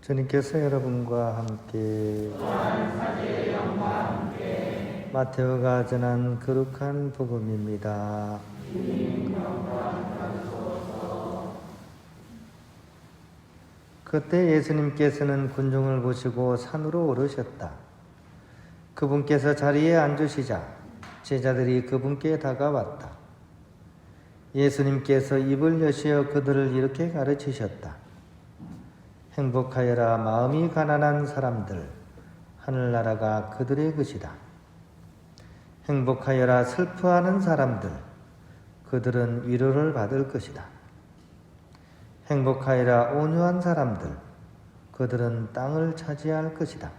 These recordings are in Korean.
주님께서 여러분과 함께 마테오가 전한 거룩한 복음입니다. 그때 예수님께서는 군중을 보시고 산으로 오르셨다. 그분께서 자리에 앉으시자 제자들이 그분께 다가왔다. 예수님께서 입을 여시어 그들을 이렇게 가르치셨다. 행복하여라 마음이 가난한 사람들, 하늘나라가 그들의 것이다. 행복하여라 슬퍼하는 사람들, 그들은 위로를 받을 것이다. 행복하여라 온유한 사람들, 그들은 땅을 차지할 것이다.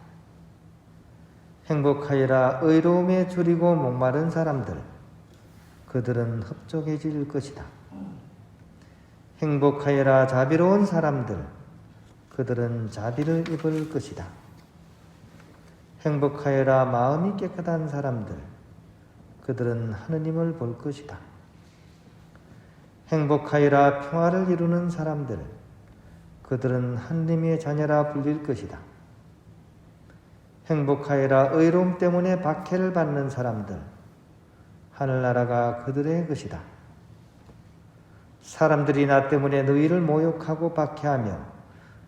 행복하여라 의로움에 줄이고 목마른 사람들, 그들은 흡족해질 것이다. 행복하여라 자비로운 사람들, 그들은 자비를 입을 것이다. 행복하여라 마음이 깨끗한 사람들, 그들은 하느님을 볼 것이다. 행복하여라 평화를 이루는 사람들, 그들은 하느님의 자녀라 불릴 것이다. 행복하여라 의로움 때문에 박해를 받는 사람들, 하늘나라가 그들의 것이다. 사람들이 나 때문에 너희를 모욕하고 박해하며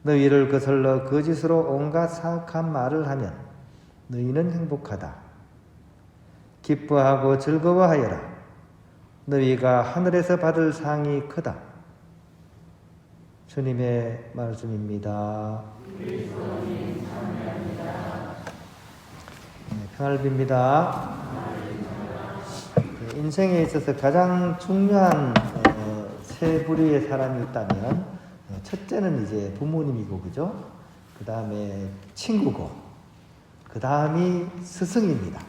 너희를 거슬러 거짓으로 온갖 사악한 말을 하면 너희는 행복하다. 기뻐하고 즐거워하여라. 너희가 하늘에서 받을 상이 크다. 주님의 말씀입니다. 평안을 빕니다. 인생에 있어서 가장 중요한 세 부류의 사람이 있다면 첫째는 이제 부모님이고, 그죠? 그 다음에 친구고, 그 다음이 스승입니다.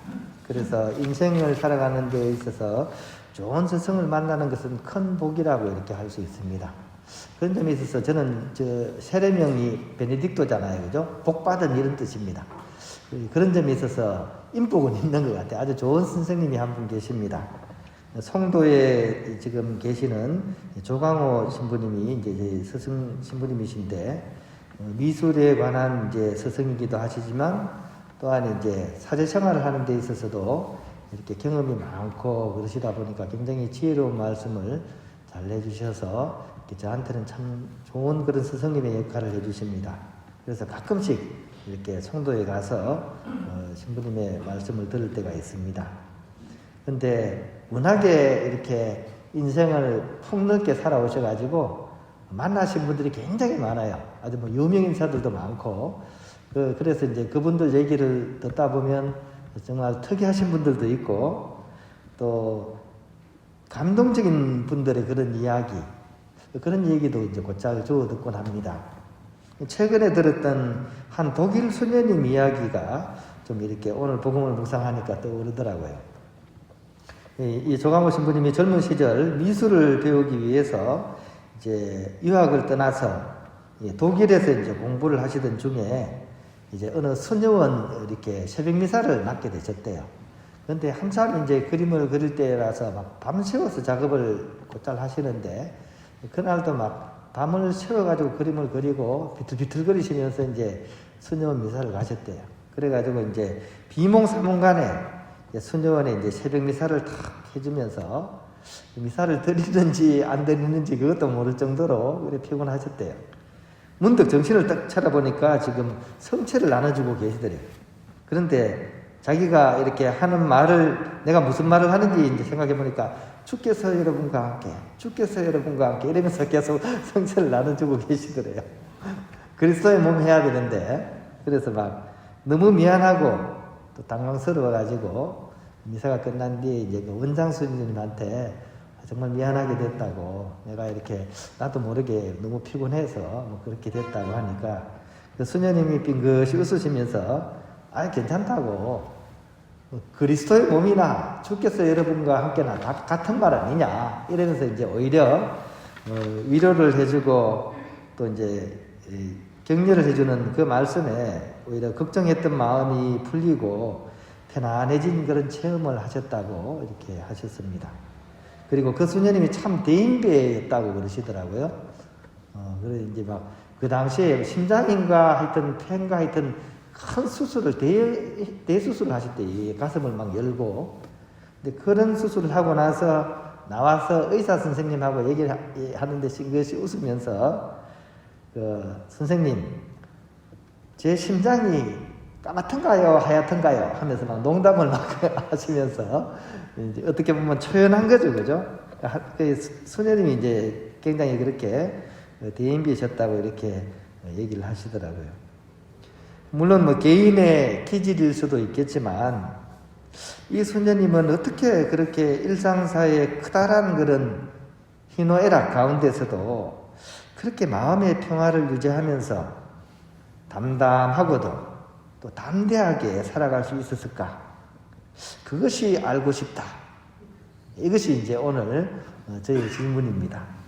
그래서 인생을 살아가는 데 있어서 좋은 스승을 만나는 것은 큰 복이라고 이렇게 할 수 있습니다. 그런 점에 있어서 저는 세례명이 베네딕토잖아요, 그죠? 복받은 이런 뜻입니다. 그런 점에 있어서 인복은 있는 것 같아요. 아주 좋은 선생님이 한 분 계십니다. 송도에 지금 계시는 조광호 신부님이 이제 스승 신부님이신데, 미술에 관한 이제 스승이기도 하시지만 또한 이제 사제 생활을 하는 데 있어서도 이렇게 경험이 많고 그러시다 보니까 굉장히 지혜로운 말씀을 잘 해주셔서 저한테는 참 좋은 그런 스승님의 역할을 해주십니다. 그래서 가끔씩 이렇게 송도에 가서 신부님의 말씀을 들을 때가 있습니다. 근데 워낙에 이렇게 인생을 폭넓게 살아오셔가지고 만나신 분들이 굉장히 많아요. 아주 뭐 유명 인사들도 많고, 그래서 이제 그분들 얘기를 듣다 보면 정말 특이하신 분들도 있고, 또 감동적인 분들의 그런 이야기, 그런 얘기도 이제 곧잘 주워 듣곤 합니다. 최근에 들었던 한 독일 수녀님 이야기가 좀 이렇게 오늘 복음을 묵상하니까 떠오르더라고요. 이 조광호 신부님이 젊은 시절 미술을 배우기 위해서 이제 유학을 떠나서 독일에서 이제 공부를 하시던 중에 이제 어느 수녀원 이렇게 새벽 미사를 맡게 되셨대요. 그런데 한참 이제 그림을 그릴 때라서 막 밤새워서 작업을 곧잘 하시는데, 그날도 막 밤을 새워가지고 그림을 그리고 비틀비틀거리시면서 이제 수녀원 미사를 가셨대요. 그래가지고 이제 비몽사몽간에 수녀원에 이제 새벽 미사를 탁 해주면서 미사를 드리는지 안 드리는지 그것도 모를 정도로 그래 피곤하셨대요. 문득 정신을 딱 차려보니까 지금 성체를 나눠주고 계시더래요. 그런데 자기가 이렇게 하는 말을, 내가 무슨 말을 하는지 이제 생각해보니까 주께서 여러분과 함께, 주께서 여러분과 함께 이러면서 계속 성체를 나눠주고 계시더래요. 그리스도의 몸 해야 되는데, 그래서 막 너무 미안하고 또 당황스러워가지고 미사가 끝난 뒤에 이제 그 원장 스님한테 정말 미안하게 됐다고, 내가 이렇게 나도 모르게 너무 피곤해서 뭐 그렇게 됐다고 하니까 그 수녀님이 빙긋이 웃으시면서 괜찮다고, 그리스도의 몸이나 주께서 여러분과 함께나 다 같은 말 아니냐 이러면서 이제 오히려 위로를 해주고 또 이제 격려를 해주는 그 말씀에 오히려 걱정했던 마음이 풀리고 편안해진 그런 체험을 하셨다고 이렇게 하셨습니다. 그리고 그 수녀님이 참 대인배였다고 그러시더라고요. 그래 이제 막 그 당시에 심장인가 하여튼 폐인가 하여튼 큰 수술을 대수술을 하실 때 가슴을 막 열고, 근데 그런 수술을 하고 나서 나와서 의사 선생님하고 얘기를 하는데 이것이 웃으면서 선생님 제 심장이 까맣던가요 하얗던가요 하면서 막 농담을 막 하시면서 이제 어떻게 보면 초연한 거죠, 그죠? 그 수녀님이 이제 굉장히 그렇게 대인배셨다고 이렇게 얘기를 하시더라고요. 물론 뭐 개인의 기질일 수도 있겠지만 이 수녀님은 어떻게 그렇게 일상사의 크다란 그런 희노애락 가운데서도 그렇게 마음의 평화를 유지하면서 담담하고도 또 담대하게 살아갈 수 있었을까? 그것이 알고 싶다. 이것이 이제 오늘 저희 질문입니다.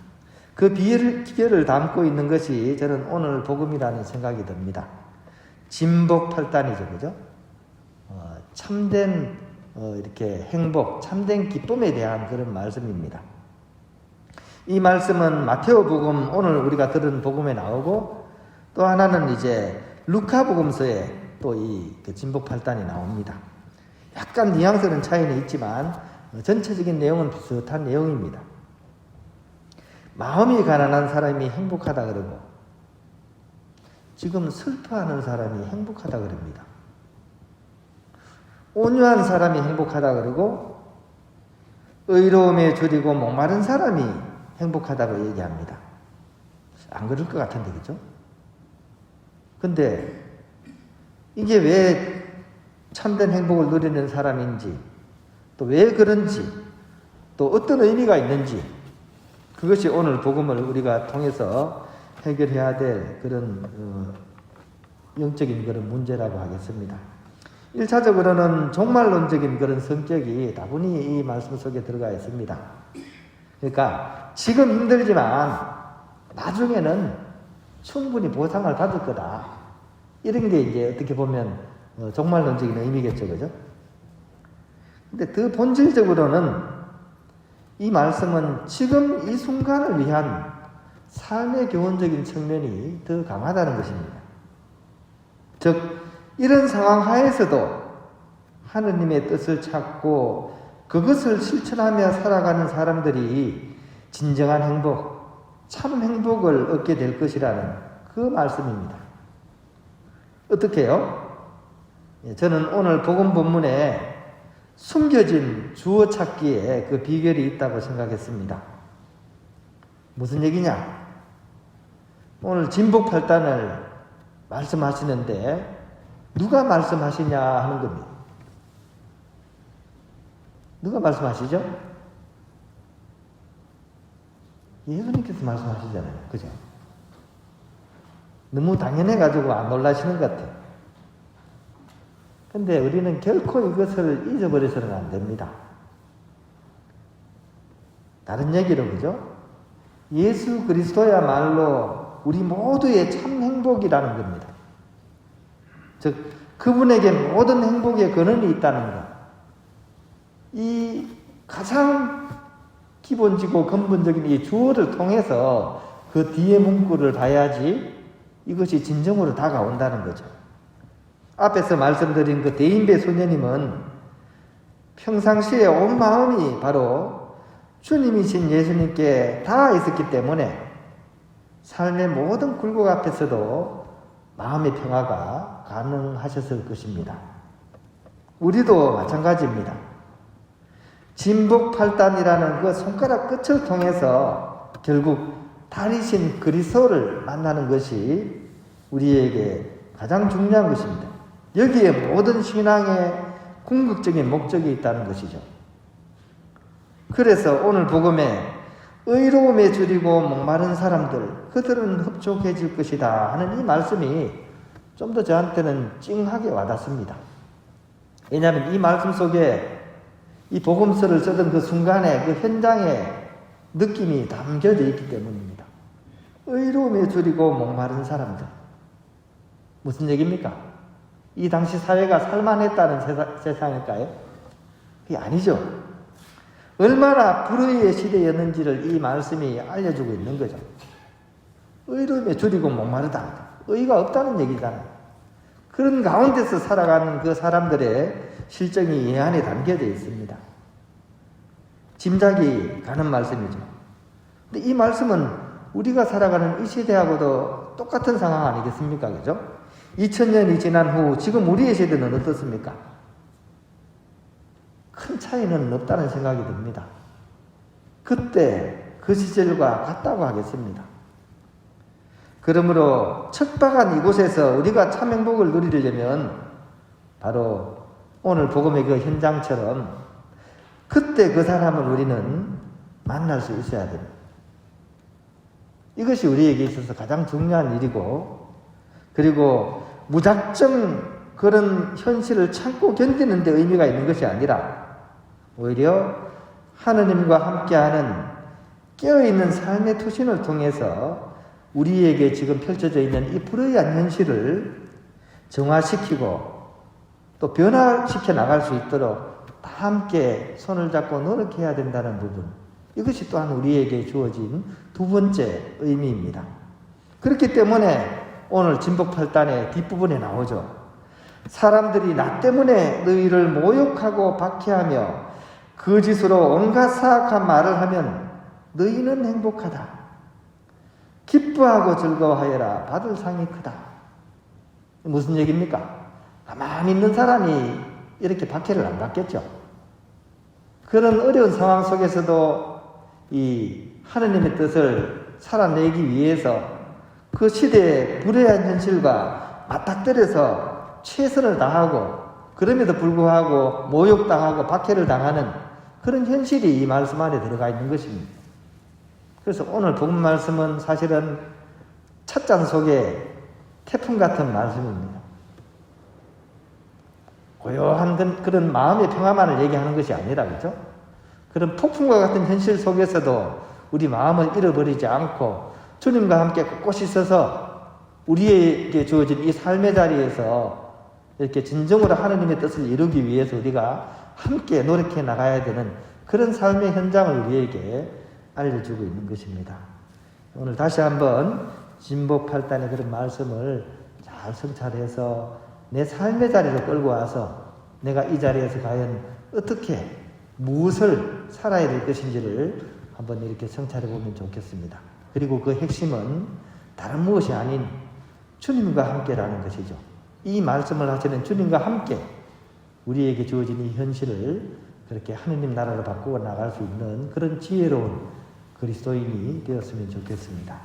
그 비결을 담고 있는 것이 저는 오늘 복음이라는 생각이 듭니다. 진복팔단이죠, 그죠? 참된 이렇게 행복, 참된 기쁨에 대한 그런 말씀입니다. 이 말씀은 마테오 복음, 오늘 우리가 들은 복음에 나오고, 또 하나는 이제 루카 복음서에 또 이 진복팔단이 나옵니다. 약간 뉘앙스는 차이는 있지만 전체적인 내용은 비슷한 내용입니다. 마음이 가난한 사람이 행복하다 그러고, 지금 슬퍼하는 사람이 행복하다 그럽니다. 온유한 사람이 행복하다 그러고, 의로움에 줄이고 목마른 사람이 행복하다고 얘기합니다. 안 그럴 것 같은데, 그죠? 근데 이게 왜 참된 행복을 누리는 사람인지, 또 왜 그런지, 또 어떤 의미가 있는지, 그것이 오늘 복음을 우리가 통해서 해결해야 될 그런 영적인 그런 문제라고 하겠습니다. 1차적으로는 종말론적인 그런 성격이 다분히 이 말씀 속에 들어가 있습니다. 그러니까 지금 힘들지만 나중에는 충분히 보상을 받을 거다. 이런 게 이제 어떻게 보면 종말론적인 의미겠죠, 그죠? 근데 더 본질적으로는 이 말씀은 지금 이 순간을 위한 삶의 교훈적인 측면이 더 강하다는 것입니다. 즉, 이런 상황 하에서도 하느님의 뜻을 찾고 그것을 실천하며 살아가는 사람들이 진정한 행복, 참 행복을 얻게 될 것이라는 그 말씀입니다. 어떻게 해요? 저는 오늘 복음 본문에 숨겨진 주어 찾기에 그 비결이 있다고 생각했습니다. 무슨 얘기냐? 오늘 진복팔단을 말씀하시는데 누가 말씀하시냐 하는 겁니다. 누가 말씀하시죠? 예수님께서 말씀하시잖아요. 그죠? 너무 당연해가지고 안 놀라시는 것 같아요. 근데 우리는 결코 이것을 잊어버려서는 안 됩니다. 다른 얘기로, 그죠? 예수 그리스도야말로 우리 모두의 참 행복이라는 겁니다. 즉, 그분에게 모든 행복의 근원이 있다는 것. 이 가장 기본적이고 근본적인 이 주어를 통해서 그 뒤에 문구를 봐야지 이것이 진정으로 다가온다는 거죠. 앞에서 말씀드린 그 대인배 소녀님은 평상시에 온 마음이 바로 주님이신 예수님께 닿아 있었기 때문에 삶의 모든 굴곡 앞에서도 마음의 평화가 가능하셨을 것입니다. 우리도 마찬가지입니다. 진복팔단이라는 그 손가락 끝을 통해서 결국 달이신 그리스도를 만나는 것이 우리에게 가장 중요한 것입니다. 여기에 모든 신앙의 궁극적인 목적이 있다는 것이죠. 그래서 오늘 복음에 의로움에 줄이고 목마른 사람들, 그들은 흡족해질 것이다 하는 이 말씀이 좀 더 저한테는 찡하게 와닿습니다. 왜냐하면 이 말씀 속에 이 복음서를 쓰던 그 순간에 그 현장의 느낌이 담겨져 있기 때문입니다. 의로움에 줄이고 목마른 사람들. 무슨 얘기입니까? 이 당시 사회가 살만했다는 세상일까요? 그게 아니죠. 얼마나 불의의 시대였는지를 이 말씀이 알려주고 있는 거죠. 의로움에 줄이고 목마르다. 의가 없다는 얘기잖아요. 그런 가운데서 살아가는 그 사람들의 실정이 이 안에 담겨져 있습니다. 짐작이 가는 말씀이죠. 근데 이 말씀은 우리가 살아가는 이 시대하고도 똑같은 상황 아니겠습니까? 그죠? 2000년이 지난 후 지금 우리의 세대는 어떻습니까? 큰 차이는 없다는 생각이 듭니다. 그때 그 시절과 같다고 하겠습니다. 그러므로 척박한 이곳에서 우리가 참 행복을 누리려면 바로 오늘 복음의 그 현장처럼 그때 그 사람을 우리는 만날 수 있어야 됩니다. 이것이 우리에게 있어서 가장 중요한 일이고, 그리고 무작정 그런 현실을 참고 견디는 데 의미가 있는 것이 아니라 오히려 하느님과 함께하는 깨어있는 삶의 투신을 통해서 우리에게 지금 펼쳐져 있는 이 불의한 현실을 정화시키고 또 변화시켜 나갈 수 있도록 다 함께 손을 잡고 노력해야 된다는 부분, 이것이 또한 우리에게 주어진 두 번째 의미입니다. 그렇기 때문에 오늘 진복8단의 뒷부분에 나오죠. 사람들이 나 때문에 너희를 모욕하고 박해하며 거짓으로 온갖 사악한 말을 하면 너희는 행복하다. 기뻐하고 즐거워하여라. 받을 상이 크다. 무슨 얘기입니까? 가만히 있는 사람이 이렇게 박해를 안 받겠죠. 그런 어려운 상황 속에서도 이 하느님의 뜻을 살아내기 위해서 그 시대의 불의한 현실과 맞닥뜨려서 최선을 다하고 그럼에도 불구하고 모욕당하고 박해를 당하는 그런 현실이 이 말씀 안에 들어가 있는 것입니다. 그래서 오늘 복음 말씀은 사실은 찻잔 속에 태풍 같은 말씀입니다. 고요한 그런 마음의 평화만을 얘기하는 것이 아니라, 그죠? 그런 폭풍과 같은 현실 속에서도 우리 마음을 잃어버리지 않고 주님과 함께 꼿꼿이 서서 우리에게 주어진 이 삶의 자리에서 이렇게 진정으로 하느님의 뜻을 이루기 위해서 우리가 함께 노력해 나가야 되는 그런 삶의 현장을 우리에게 알려주고 있는 것입니다. 오늘 다시 한번 진복8단의 그런 말씀을 잘 성찰해서 내 삶의 자리로 끌고 와서 내가 이 자리에서 과연 어떻게 무엇을 살아야 될 것인지를 한번 이렇게 성찰해 보면 좋겠습니다. 그리고 그 핵심은 다른 무엇이 아닌 주님과 함께라는 것이죠. 이 말씀을 하시는 주님과 함께 우리에게 주어진 이 현실을 그렇게 하느님 나라로 바꾸어 나갈 수 있는 그런 지혜로운 그리스도인이 되었으면 좋겠습니다.